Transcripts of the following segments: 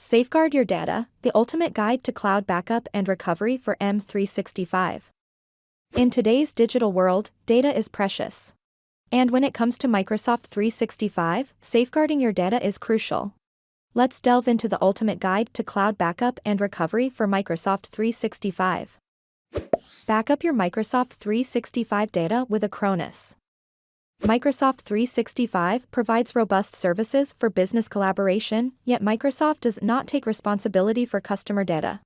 Safeguard Your Data, the ultimate guide to cloud backup and recovery for M365. In today's digital world, data is precious. And when it comes to Microsoft 365, safeguarding your data is crucial. Let's delve into the ultimate guide to cloud backup and recovery for Microsoft 365. Backup your Microsoft 365 data with Acronis. Microsoft 365 provides robust services for business collaboration, yet Microsoft does not take responsibility for customer data.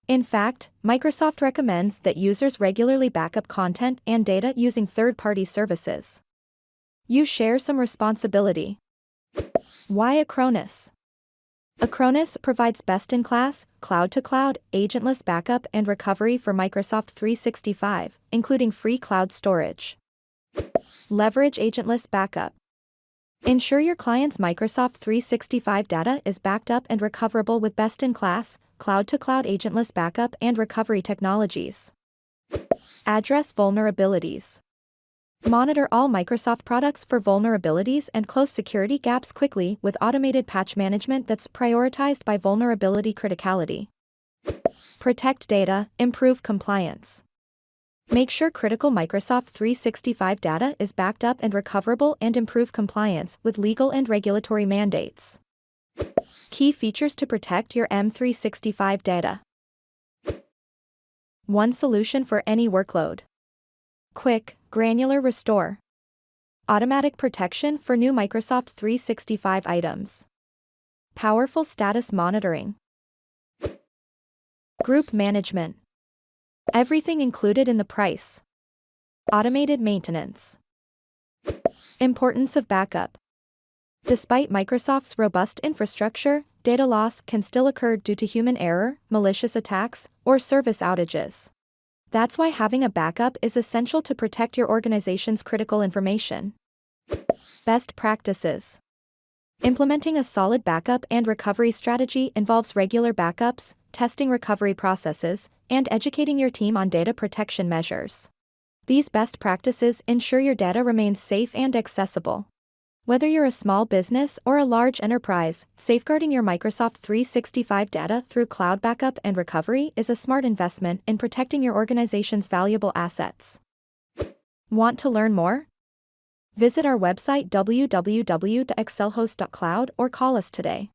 In fact, Microsoft recommends that users regularly backup content and data using third-party services. You share some responsibility. Why Acronis? Acronis provides best-in-class, cloud-to-cloud, agentless backup and recovery for Microsoft 365, including free cloud storage. Leverage agentless backup. Ensure your client's Microsoft 365 data is backed up and recoverable with best-in-class, cloud-to-cloud agentless backup and recovery technologies. Address vulnerabilities. Monitor all Microsoft products for vulnerabilities and close security gaps quickly with automated patch management that's prioritized by vulnerability criticality. Protect data, improve compliance. Make sure critical Microsoft 365 data is backed up and recoverable and improve compliance with legal and regulatory mandates. Key features to protect your M365 data. One solution for any workload. Quick, granular restore. Automatic protection for new Microsoft 365 items. Powerful status monitoring. Group management. Everything included in the price. Automated maintenance. Importance of backup. Despite Microsoft's robust infrastructure, data loss can still occur due to human error, malicious attacks, or service outages. That's why having a backup is essential to protect your organization's critical information. Best practices. Implementing a solid backup and recovery strategy involves regular backups, testing recovery processes, and educating your team on data protection measures. These best practices ensure your data remains safe and accessible. Whether you're a small business or a large enterprise, safeguarding your Microsoft 365 data through cloud backup and recovery is a smart investment in protecting your organization's valuable assets. Want to learn more? Visit our website www.XcellHost.cloud or call us today.